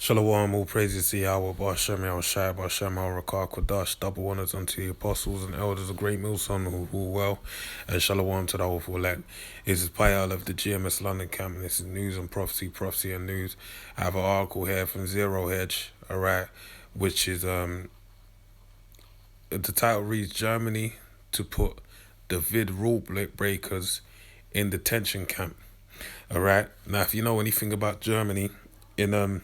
Shalom, all praises to Yahweh, Bashem, Shai, Bashem, Rakar, Kodash, double honors unto the apostles and elders of Great Millstone who rule well, and Shalom to the whole elect. This is Payal of the GMS London camp, and this is news and prophecy, prophecy and news. I have an article here from Zero Hedge, alright, which is, the title reads Germany to put the vid rule breakers in detention camp, alright. Now, if you know anything about Germany, in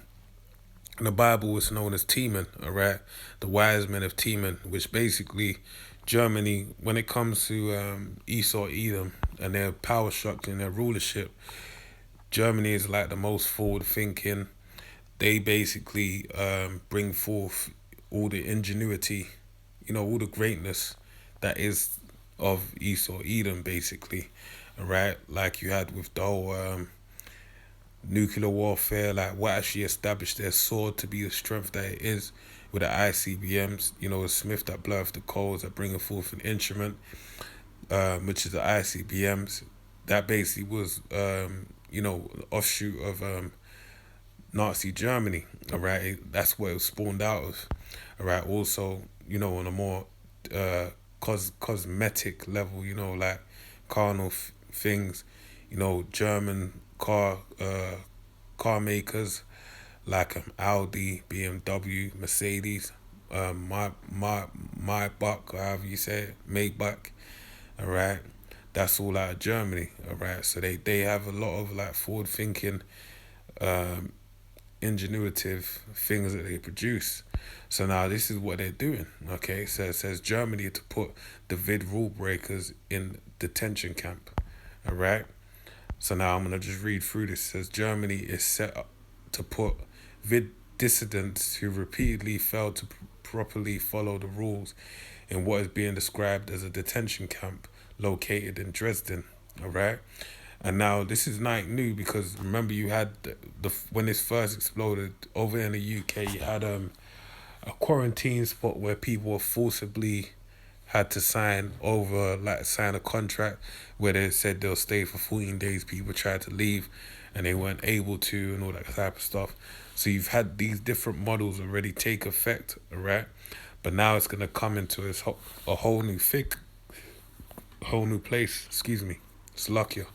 the Bible, it's known as Teman, all right? The wise men of Teman, which basically Germany, when it comes to Esau, Edom, and their power structure and their rulership, Germany is like the most forward thinking. They basically bring forth all the ingenuity, all the greatness that is of Esau, Edom, basically, all right? Like you had with the whole nuclear warfare, like what actually established their sword to be the strength that it is with the ICBMs, a Smith that blurred the codes that bring forth an instrument, which is the ICBMs. That basically was, an offshoot of Nazi Germany, all right? That's what it was spawned out of, all right? Also, on a more cosmetic level, like carnal things, German car makers like Audi, BMW, Mercedes, my buck, however you say it, Maybach, all right. That's all out of Germany, all right. So they have a lot of like forward thinking, ingenuitive things that they produce. So now this is what they're doing. Okay, so it says Germany to put the vid rule breakers in detention camp. All right. So now I'm gonna just read through this. It says Germany is set up to put vid dissidents who repeatedly failed to properly follow the rules in what is being described as a detention camp located in Dresden. All right. And now this is not new because remember you had the when this first exploded over in the UK, you had a quarantine spot where people were forcibly had to sign a contract where they said they'll stay for 14 days. People tried to leave and they weren't able to and all that type of stuff. So you've had these different models already take effect, all right? But now it's going to come into a whole new whole new place, excuse me, Slovakia.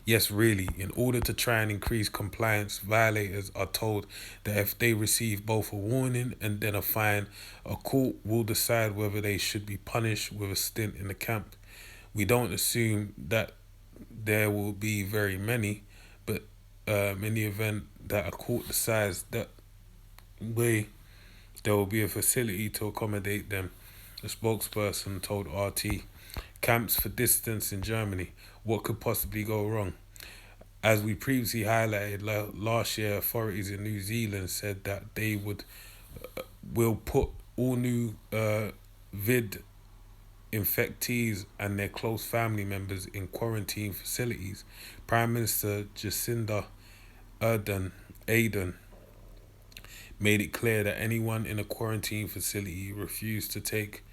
Yes, really, in order to try and increase compliance, violators are told that if they receive both a warning and then a fine, a court will decide whether they should be punished with a stint in the camp. We don't assume that there will be very many, but in the event that a court decides that way, there will be a facility to accommodate them. The spokesperson told RT. Camps for dissidents in Germany. What could possibly go wrong? As we previously highlighted last year, authorities in New Zealand said that they will put all new vid infectees and their close family members in quarantine facilities. Prime Minister Jacinda Ardern made it clear that anyone in a quarantine facility refused to take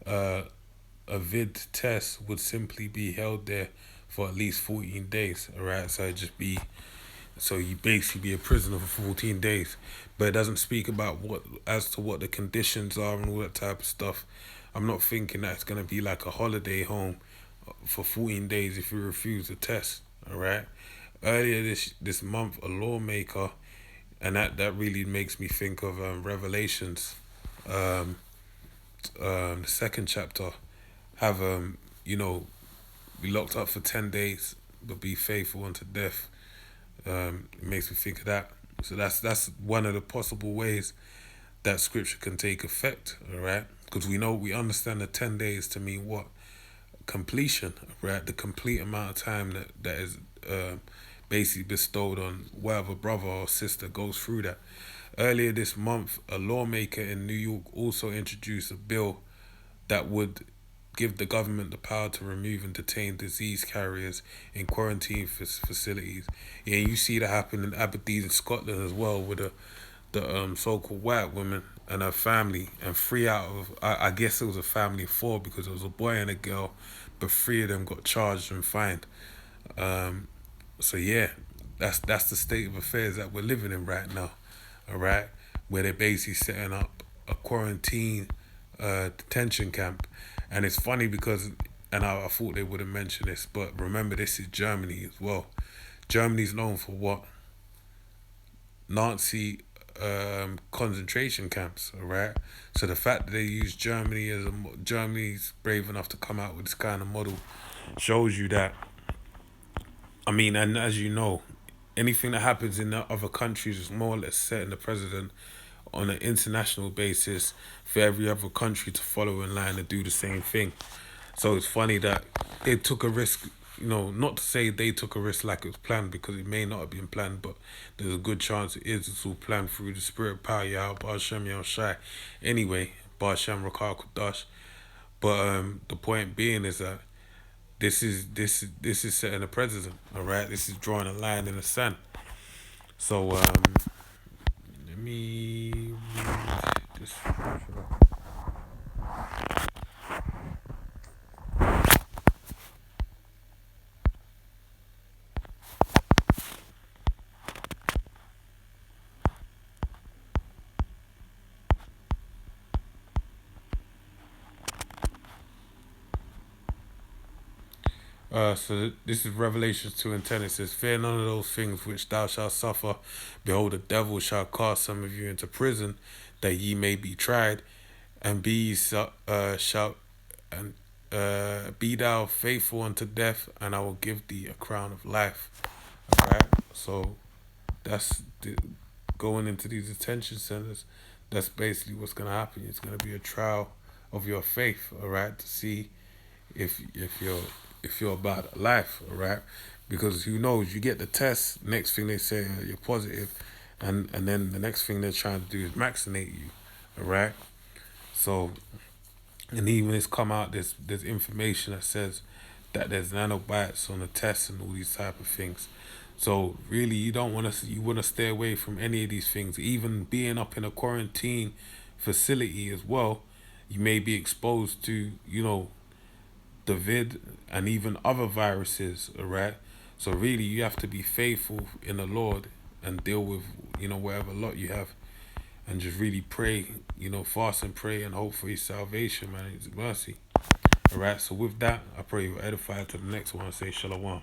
a vid test would simply be held there for at least 14 days. All right, so you basically be a prisoner for 14 days, but it doesn't speak about what the conditions are and all that type of stuff. I'm not thinking that it's gonna be like a holiday home for 14 days if you refuse the test. All right. Earlier this month, a lawmaker, and that really makes me think of Revelations, the second chapter, have be locked up for 10 days, but be faithful unto death. It makes me think of that. So that's one of the possible ways that scripture can take effect, all right? Because we understand the 10 days to mean what? Completion, right? The complete amount of time that is basically bestowed on whatever brother or sister goes through that. Earlier this month, a lawmaker in New York also introduced a bill that would give the government the power to remove and detain disease carriers in quarantine facilities. Yeah, you see that happen in Aberdeen, Scotland as well, with the so-called white woman and her family, and three out of I guess it was a family of four because it was a boy and a girl, but three of them got charged and fined. So yeah, That's the state of affairs that we're living in right now. All right, where they're basically setting up a quarantine detention camp, and it's funny because, and I thought they would have mentioned this, but remember this is Germany as well. Germany's known for what? Nazi concentration camps, all right? So the fact that they use Germany as Germany's brave enough to come out with this kind of model shows you that. I mean, and as you know, anything that happens in the other countries is more or less setting the president on an international basis for every other country to follow in line and do the same thing. So it's funny that they took a risk, not to say they took a risk like it was planned because it may not have been planned, but there's a good chance it is. It's all planned through the spirit power, Yah, Bar Shem Yah Shai. Anyway, Bar Shem Rakar Kudash. But the point being is that this is setting a precedent, all right? This is drawing a line in the sand. So let me read this. So this is Revelations 2 and 10. It says, "Fear none of those things which thou shalt suffer. Behold, the devil shall cast some of you into prison, that ye may be tried, and shall and be thou faithful unto death, and I will give thee a crown of life." All right. So that's going into these detention centers. That's basically what's gonna happen. It's gonna be a trial of your faith. All right, to see if you're about life, all right? Because who knows? You get the test. Next thing they say you're positive, and then the next thing they're trying to do is vaccinate you, all right? So, and even it's come out. There's information that says that there's nanobites on the test and all these type of things. So really, you want to stay away from any of these things. Even being up in a quarantine facility as well, you may be exposed to the vid and even other viruses, all right? So really you have to be faithful in the Lord and deal with, whatever lot you have, and just really pray, fast and pray and hope for your salvation, man, his mercy. All right, so with that, I pray you're edified to the next one. Say shalom.